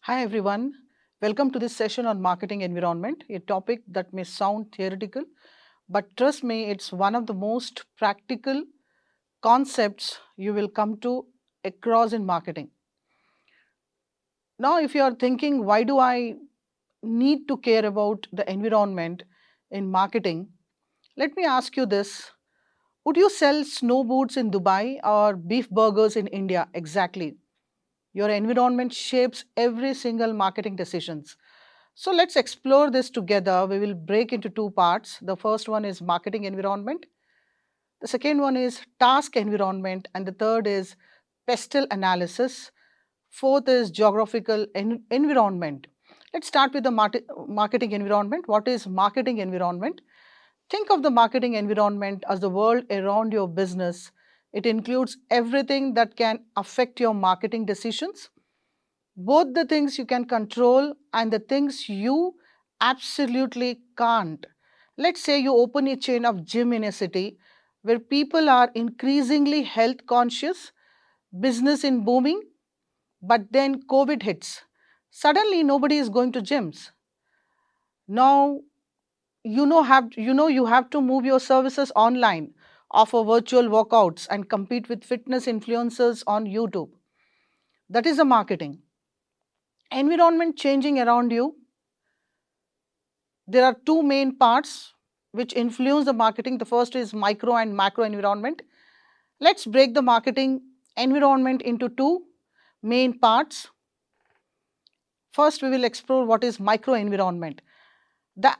Hi everyone, welcome to this session on marketing environment, a topic that may sound theoretical, but trust me, it's one of the most practical concepts you will come to across in marketing. Now, if you are thinking, why do I need to care about the environment in marketing? Let me ask you this. Would you sell snow boots in Dubai or beef burgers in India? Exactly. Your environment shapes every single marketing decisions. So let's explore this together. We will break into two parts. The first one is marketing environment. The second one is task environment. And the third is pestle analysis. Fourth is geographical environment. Let's start with the marketing environment. What is marketing environment? Think of the marketing environment as the world around your business. It includes everything that can affect your marketing decisions, both the things you can control and the things you absolutely can't. Let's say you open a chain of gym in a city where people are increasingly health conscious, business in booming, but then COVID hits. Suddenly nobody is going to gyms. Now you have to move your services online, offer virtual workouts and compete with fitness influencers on YouTube. That is the marketing. Environment changing around you. There are two main parts which influence the marketing. The first is micro and macro environment. Let's break the marketing environment into two main parts. First, we will explore what is micro environment. The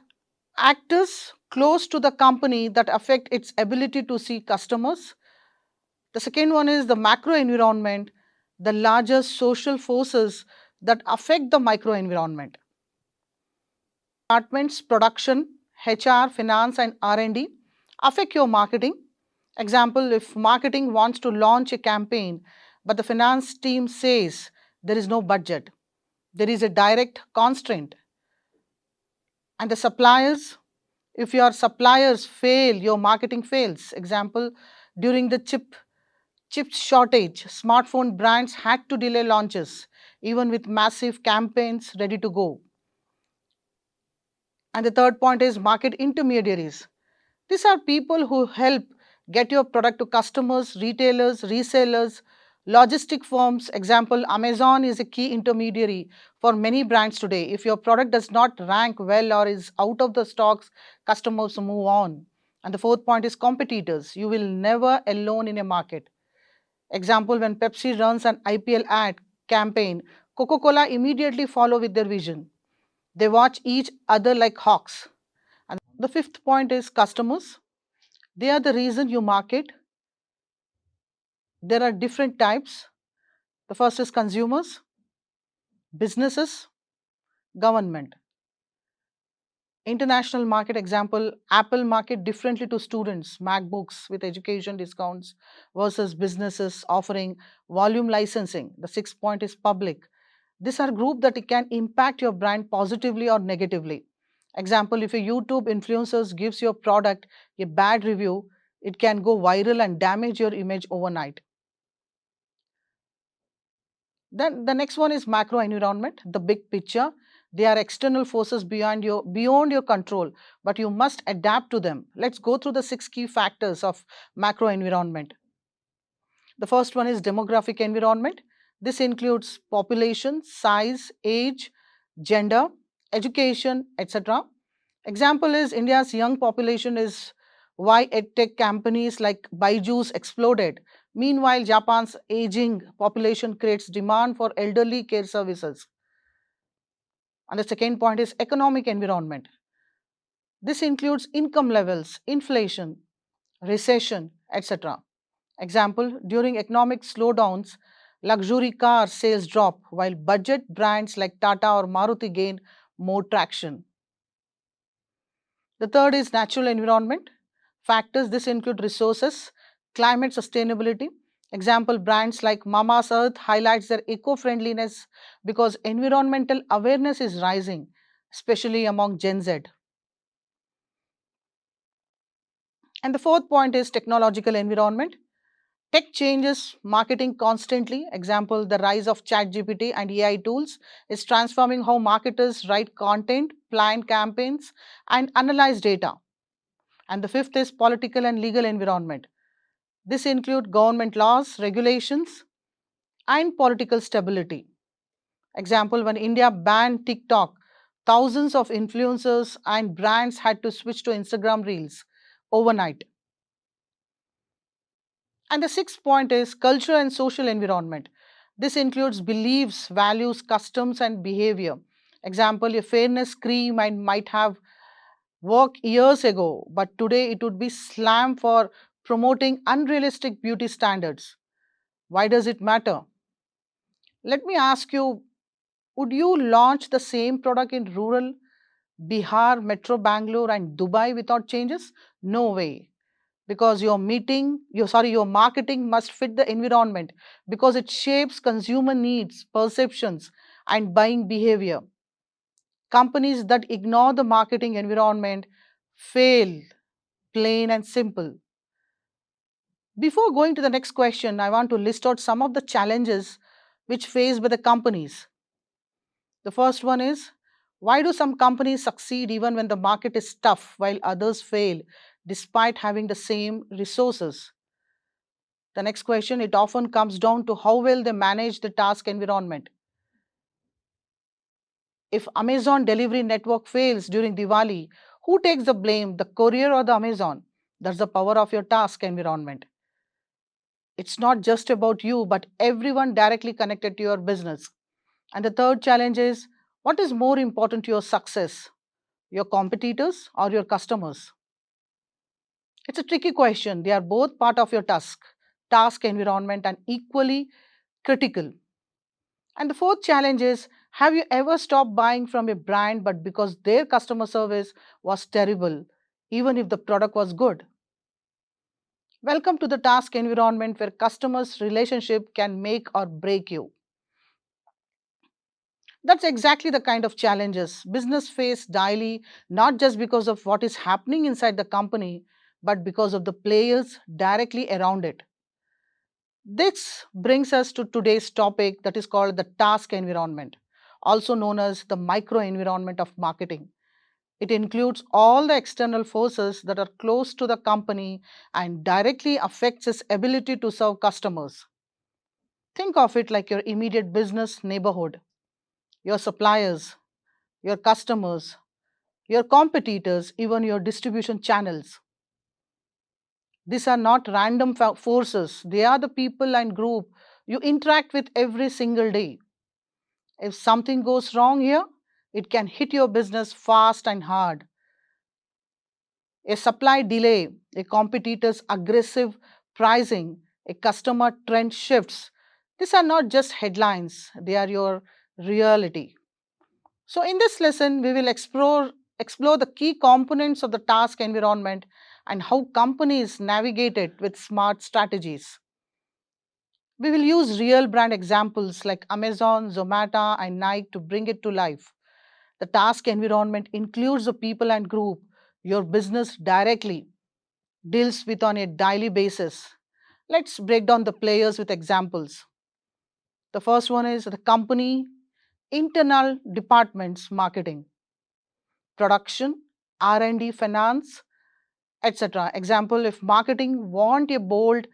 actors close to the company that affect its ability to see customers. The second one is the macro environment, the larger social forces that affect the micro environment. Departments, production, HR, finance, and R&D affect your marketing. Example, if marketing wants to launch a campaign, but the finance team says there is no budget, there is a direct constraint. And the suppliers, if your suppliers fail, your marketing fails. Example, during the chip shortage, smartphone brands had to delay launches, even with massive campaigns ready to go. And the third point is market intermediaries. These are people who help get your product to customers, retailers, resellers, logistic firms. Example, Amazon is a key intermediary for many brands today. If your product does not rank well or is out of the stocks, customers move on. And the fourth point is competitors. You will never alone in a market. Example, when Pepsi runs an IPL ad campaign, Coca-Cola immediately follow with their vision. They watch each other like hawks. And the fifth point is customers. They are the reason you market. There are different types. The first is consumers, businesses, government. International market example, Apple market differently to students, MacBooks with education discounts versus businesses offering volume licensing. The sixth point is public. These are group that it can impact your brand positively or negatively. Example, if a YouTube influencers gives your product a bad review, it can go viral and damage your image overnight. Then the next one is macro environment, the big picture. They are external forces beyond your control, but you must adapt to them. Let's go through the six key factors of macro environment. The first one is demographic environment. This includes population, size, age, gender, education, etc. Example is India's young population is why edtech companies like Byju's exploded. Meanwhile, Japan's aging population creates demand for elderly care services. And the second point is economic environment. This includes income levels, inflation, recession, etc. Example, during economic slowdowns, luxury car sales drop while budget brands like Tata or Maruti gain more traction. The third is natural environment. Factors this include resources, climate sustainability. Example, brands like Mama's Earth highlights their eco-friendliness because environmental awareness is rising, especially among Gen Z. And the fourth point is technological environment. Tech changes marketing constantly. Example, the rise of ChatGPT and AI tools is transforming how marketers write content, plan campaigns, and analyze data. And the fifth is political and legal environment. This include government laws, regulations, and political stability. Example, when India banned TikTok, thousands of influencers and brands had to switch to Instagram Reels overnight. And the sixth point is culture and social environment. This includes beliefs, values, customs, and behavior. Example, a fairness cream might have worked years ago, but today it would be slammed for promoting unrealistic beauty standards. Why does it matter? Let me ask you, would you launch the same product in rural Bihar, Metro Bangalore, and Dubai without changes? No way. Because your marketing must fit the environment because it shapes consumer needs, perceptions, and buying behavior. Companies that ignore the marketing environment fail, plain and simple. Before going to the next question, I want to list out some of the challenges which faced by the companies. The first one is, why do some companies succeed even when the market is tough while others fail despite having the same resources? The next question, it often comes down to how well they manage the task environment. If Amazon delivery network fails during Diwali, who takes the blame, the courier or the Amazon? That's the power of your task environment. It's not just about you, but everyone directly connected to your business. And the third challenge is, what is more important to your success? Your competitors or your customers? It's a tricky question. They are both part of your task environment, and equally critical. And the fourth challenge is, have you ever stopped buying from a brand but because their customer service was terrible, even if the product was good? Welcome to the task environment where customers' relationship can make or break you. That's exactly the kind of challenges business face daily, not just because of what is happening inside the company, but because of the players directly around it. This brings us to today's topic that is called the task environment, also known as the micro environment of marketing. It includes all the external forces that are close to the company and directly affects its ability to serve customers. Think of it like your immediate business neighborhood, your suppliers, your customers, your competitors, even your distribution channels. These are not random forces, they are the people and group you interact with every single day. If something goes wrong here, it can hit your business fast and hard. A supply delay, a competitor's aggressive pricing, a customer trend shifts. These are not just headlines, they are your reality. So, in this lesson, we will explore the key components of the task environment and how companies navigate it with smart strategies. We will use real brand examples like Amazon, Zomato, and Nike to bring it to life. The task environment includes the people and group your business directly deals with on a daily basis. Let's break down the players with examples. The first one is the company internal departments marketing, production, R&D, finance, etc. Example, if marketing want a bold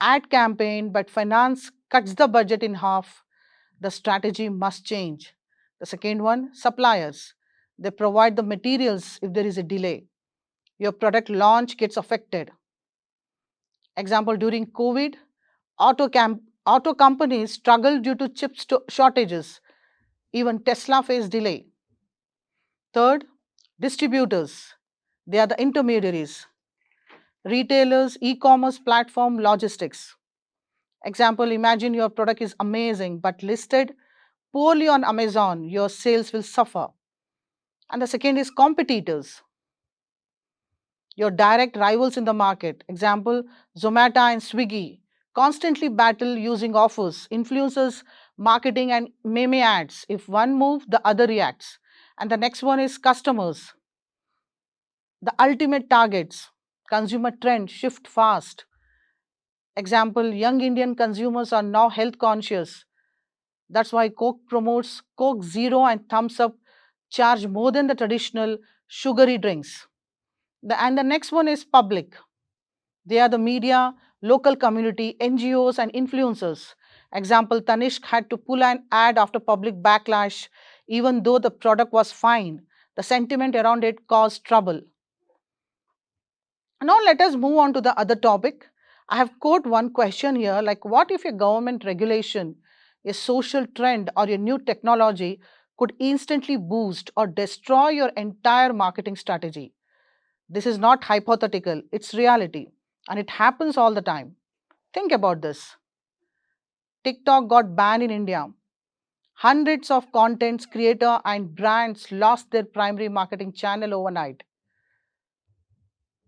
ad campaign but finance cuts the budget in half, the strategy must change. The second one, suppliers. They provide the materials if there is a delay. Your product launch gets affected. Example, during COVID, auto companies struggled due to shortages. Even Tesla faced delay. Third, distributors. They are the intermediaries. Retailers, e-commerce platform, logistics. Example, imagine your product is amazing but listed poorly on Amazon, your sales will suffer. And the second is competitors, your direct rivals in the market. Example, Zomato and Swiggy constantly battle using offers, influencers, marketing, and meme ads. If one move, the other reacts. And the next one is customers, the ultimate targets. Consumer trends shift fast. Example, young Indian consumers are now health conscious. That's why Coke promotes Coke Zero and Thumbs Up charge more than the traditional sugary drinks. And the next one is public. They are the media, local community, NGOs, and influencers. Example, Tanishq had to pull an ad after public backlash, even though the product was fine. The sentiment around it caused trouble. Now let us move on to the other topic. I have quote one question here like what if a government regulation, a social trend or a new technology could instantly boost or destroy your entire marketing strategy? This is not hypothetical, it's reality and it happens all the time. Think about this. TikTok got banned in India. Hundreds of contents creator and brands lost their primary marketing channel overnight.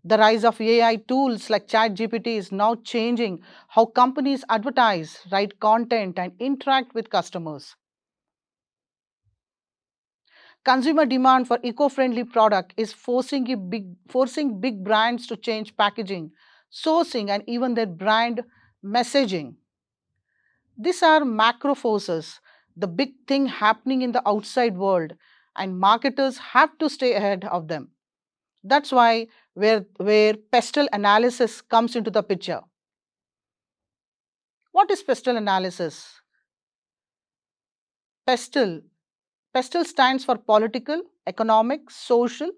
The rise of AI tools like ChatGPT is now changing how companies advertise, write content, and interact with customers. Consumer demand for eco-friendly product is forcing big brands to change packaging, sourcing, and even their brand messaging. These are macro forces, the big thing happening in the outside world, and marketers have to stay ahead of them. That's why where pestle analysis comes into the picture. What is pestle analysis? Pestle. Pestle stands for political, economic, social,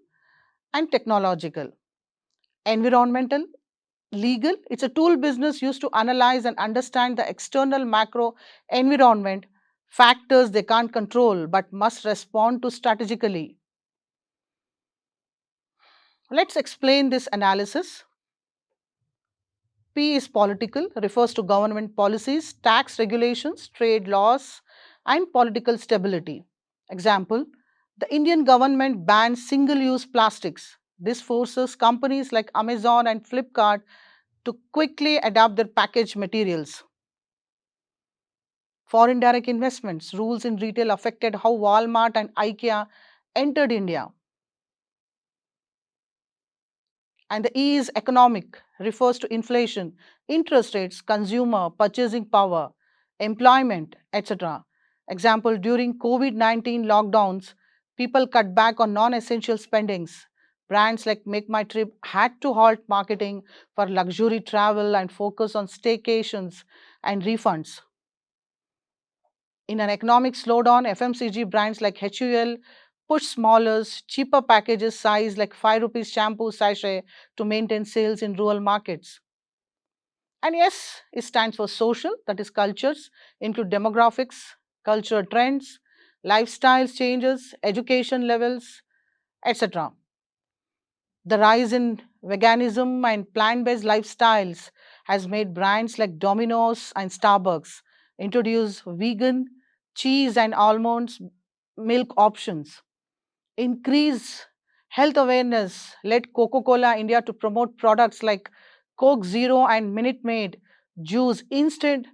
and technological. Environmental, legal. It's a tool business used to analyze and understand the external macro environment factors they can't control but must respond to strategically. Let's explain this analysis. P is political, refers to government policies, tax regulations, trade laws, and political stability. Example, the Indian government bans single use plastics. This forces companies like Amazon and Flipkart to quickly adapt their package materials. Foreign direct investments, rules in retail affected how Walmart and IKEA entered India. And the E is economic, refers to inflation, interest rates, consumer purchasing power, employment, etc. Example, during COVID-19 lockdowns, people cut back on non-essential spendings. Brands like Make My Trip had to halt marketing for luxury travel and focus on staycations and refunds. In an economic slowdown, FMCG brands like HUL push smaller, cheaper packages size like 5 rupees shampoo sachet to maintain sales in rural markets. And yes, it stands for social, that is cultures, include demographics, cultural trends, lifestyles changes, education levels, etc. The rise in veganism and plant-based lifestyles has made brands like Domino's and Starbucks introduce vegan, cheese and almonds milk options. Increase health awareness led Coca-Cola India to promote products like Coke Zero and Minute Maid juice instead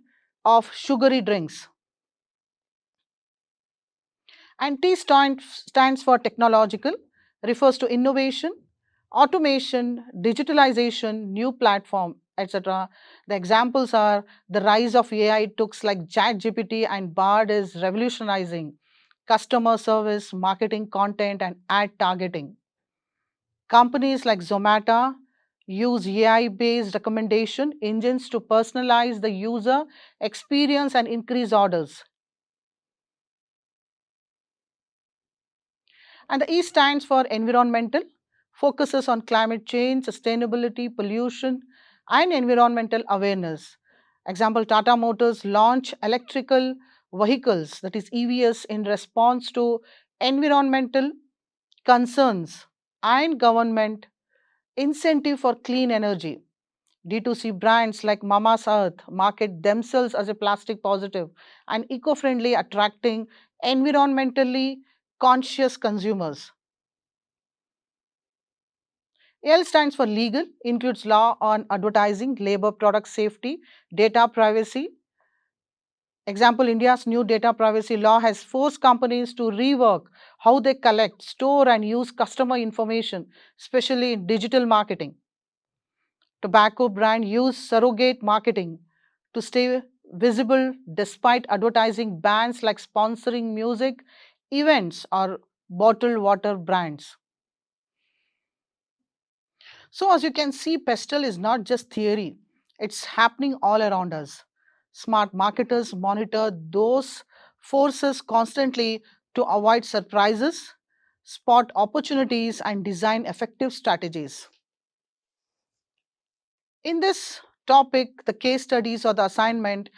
of sugary drinks. And stands for technological, refers to innovation, automation, digitalization, new platform, etc. The examples are the rise of AI tools like ChatGPT and Bard is revolutionizing customer service, marketing content, and ad targeting. Companies like Zomato use AI based recommendation engines to personalize the user experience and increase orders. And the E stands for environmental, focuses on climate change, sustainability, pollution, and environmental awareness. Example, Tata Motors launch electrical vehicles, that is EVs, in response to environmental concerns and government incentive for clean energy. D2C brands like Mama's Earth market themselves as a plastic positive and eco friendly, attracting environmentally conscious consumers. L stands for legal, includes law on advertising, labor, product safety, data privacy. Example, India's new data privacy law has forced companies to rework how they collect, store, and use customer information, especially in digital marketing. Tobacco brand use surrogate marketing to stay visible despite advertising bans like sponsoring music events or bottled water brands. So, as you can see, Pestle is not just theory, it's happening all around us. Smart marketers monitor those forces constantly to avoid surprises, spot opportunities, and design effective strategies. In this topic, the case studies or the assignment,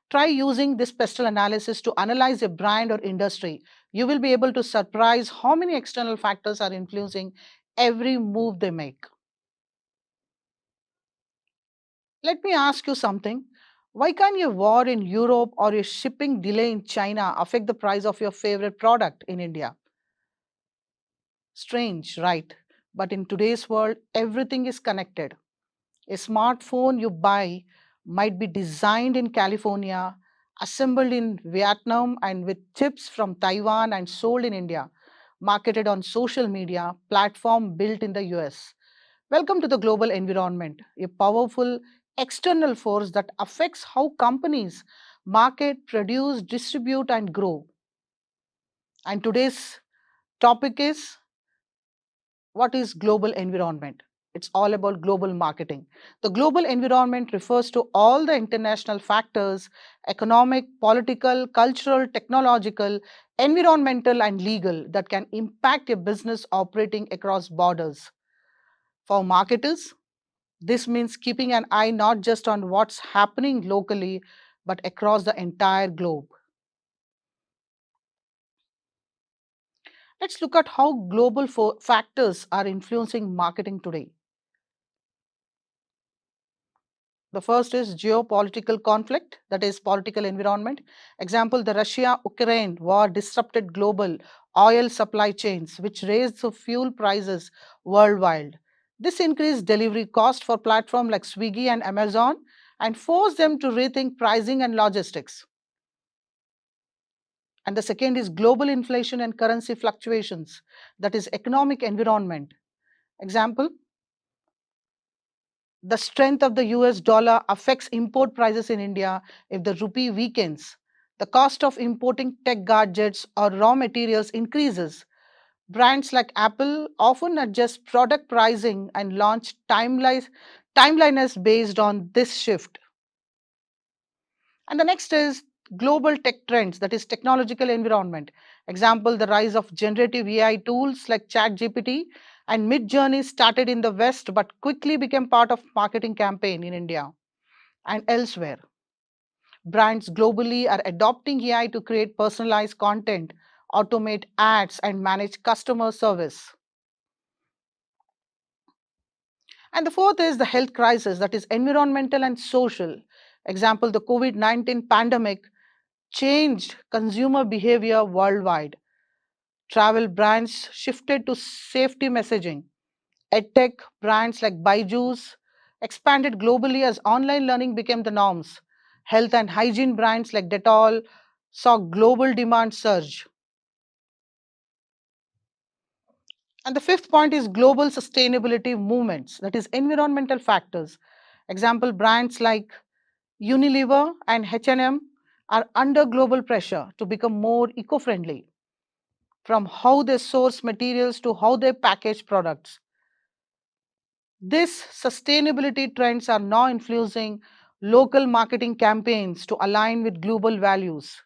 try using this pestle analysis to analyze a brand or industry. You will be able to surprise how many external factors are influencing every move they make. Let me ask you something. Why can't a war in Europe or a shipping delay in China affect the price of your favorite product in India? Strange, right? But in today's world, everything is connected. A smartphone you buy might be designed in California, assembled in Vietnam, and with chips from Taiwan and sold in India, marketed on social media, platform built in the US. Welcome to the global environment, a powerful external force that affects how companies market, produce, distribute, and grow. And today's topic is, what is global environment? It's all about global marketing. The global environment refers to all the international factors, economic, political, cultural, technological, environmental, and legal, that can impact a business operating across borders. For marketers, this means keeping an eye not just on what's happening locally, but across the entire globe. Let's look at how global factors are influencing marketing today. The first is geopolitical conflict, that is, political environment. Example, the Russia Ukraine war disrupted global oil supply chains, which raised the fuel prices worldwide. This increased delivery cost for platforms like Swiggy and Amazon and forced them to rethink pricing and logistics. And the second is global inflation and currency fluctuations, that is, economic environment. Example, the strength of the US dollar affects import prices in India if the rupee weakens. The cost of importing tech gadgets or raw materials increases. Brands like Apple often adjust product pricing and launch timeliness based on this shift. And the next is global tech trends, that is technological environment. Example, the rise of generative AI tools like ChatGPT and Midjourney started in the West but quickly became part of marketing campaign in India and elsewhere. Brands globally are adopting AI to create personalized content, automate ads, and manage customer service. And the fourth is the health crisis, that is environmental and social. Example, the COVID 19 pandemic changed consumer behavior worldwide. Travel brands shifted to safety messaging. EdTech brands like Byju's expanded globally as online learning became the norms. Health and hygiene brands like Dettol saw global demand surge. And the fifth point is global sustainability movements, that is environmental factors. Example, brands like Unilever and H&M are under global pressure to become more eco-friendly, from how they source materials to how they package products. These sustainability trends are now influencing local marketing campaigns to align with global values.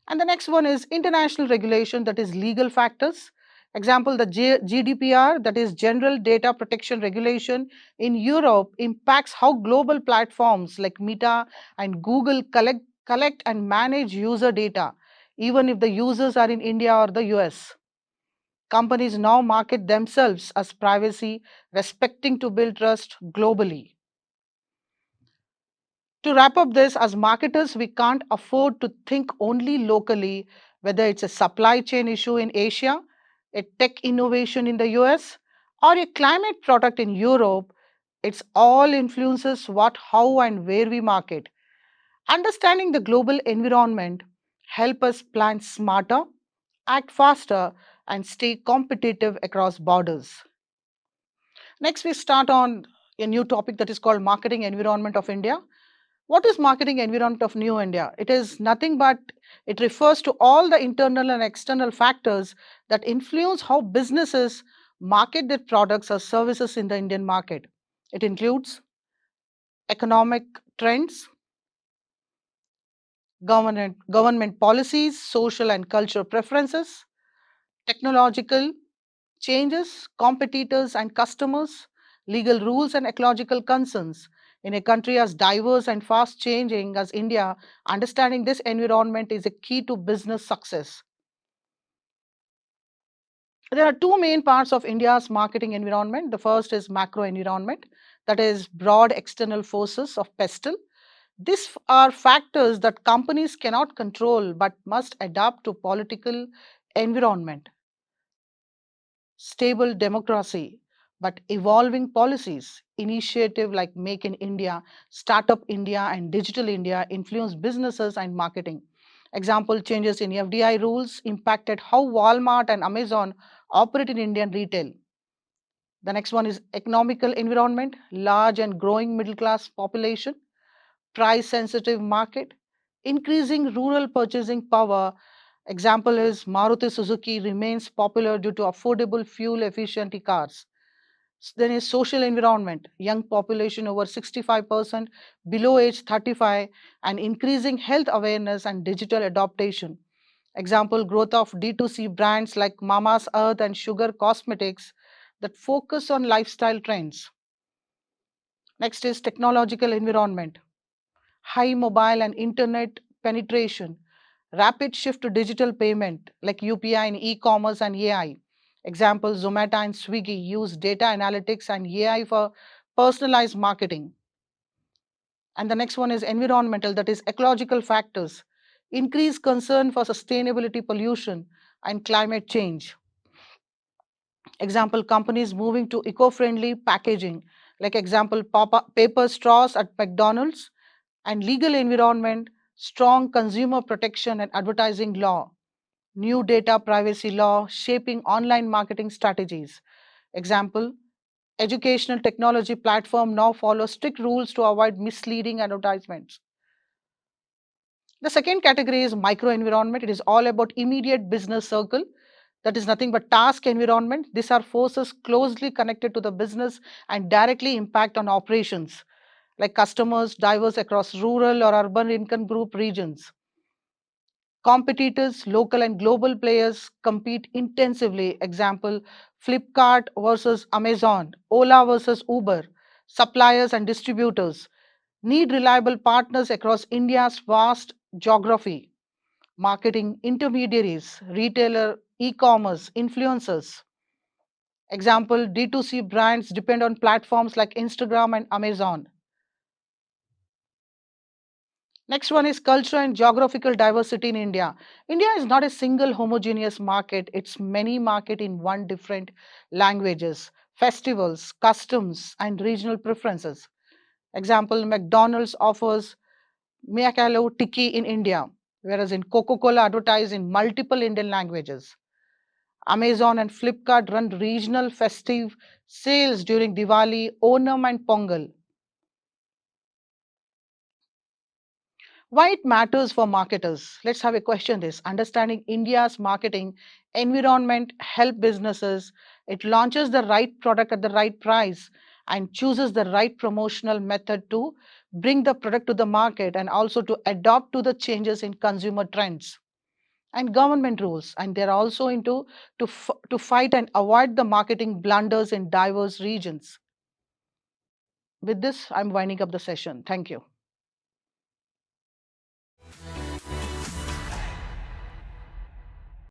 And the next one is international regulation, that is legal factors. Example, the GDPR, that is General Data Protection Regulation in Europe, impacts how global platforms like Meta and Google collect and manage user data, even if the users are in India or the US. Companies now market themselves as privacy, respecting to build trust globally. To wrap up this, as marketers, we can't afford to think only locally, whether it's a supply chain issue in Asia, a tech innovation in the US, or a climate product in Europe. It's all influences what, how, and where we market. Understanding the global environment help us plan smarter, act faster, and stay competitive across borders. Next, we start on a new topic that is called marketing environment of India. What is marketing environment of new India? It is nothing but it refers to all the internal and external factors that influence how businesses market their products or services in the Indian market. It includes economic trends, government policies, social and cultural preferences, technological changes, competitors and customers, legal rules and ecological concerns. In a country as diverse and fast changing as India, understanding this environment is a key to business success. There are two main parts of India's marketing environment. The first is macro environment, that is broad external forces of pestle. These are factors that companies cannot control but must adapt to political environment, stable democracy, but evolving policies. Initiative like Make in India, Startup India, and Digital India influence businesses and marketing. Example, changes in FDI rules impacted how Walmart and Amazon operate in Indian retail. The next one is economical environment, large and growing middle class population, price sensitive market, increasing rural purchasing power. Example is Maruti Suzuki remains popular due to affordable fuel efficient cars. Then is social environment, young population over 65%, below age 35, and increasing health awareness and digital adaptation. Example, growth of D2C brands like Mama's Earth and Sugar Cosmetics that focus on lifestyle trends. Next is technological environment, high mobile and internet penetration, rapid shift to digital payment like UPI in e-commerce and AI. Example, Zomato and Swiggy use data analytics and AI for personalized marketing. And the next one is environmental, that is ecological factors, increased concern for sustainability, pollution, and climate change. Example, companies moving to eco-friendly packaging, like example, paper straws at McDonald's. And legal environment, strong consumer protection and advertising law, new data privacy law shaping online marketing strategies. Example, educational technology platform now follow strict rules to avoid misleading advertisements. The second category is micro environment. It is all about immediate business circle. That is nothing but task environment. These are forces closely connected to the business and directly impact on operations, like customers diverse across rural or urban income group regions. Competitors, local and global players compete intensively. Example, Flipkart versus Amazon, Ola versus Uber. Suppliers and distributors need reliable partners across India's vast geography. Marketing intermediaries, retailer, e-commerce, influencers. Example, D2C brands depend on platforms like Instagram and Amazon. Next one is culture and geographical diversity in India. India is not a single homogeneous market, it's many market in one different languages, festivals, customs, and regional preferences. Example, McDonald's offers Miyakalo Tiki in India, whereas in Coca-Cola advertise in multiple Indian languages. Amazon and Flipkart run regional festive sales during Diwali, Onam, and Pongal. Why it matters for marketers? Let's have a question this. Understanding India's marketing environment help businesses. It launches the right product at the right price and chooses the right promotional method to bring the product to the market and also to adapt to the changes in consumer trends and government rules. And they're also into to fight and avoid the marketing blunders in diverse regions. With this, I'm winding up the session. Thank you.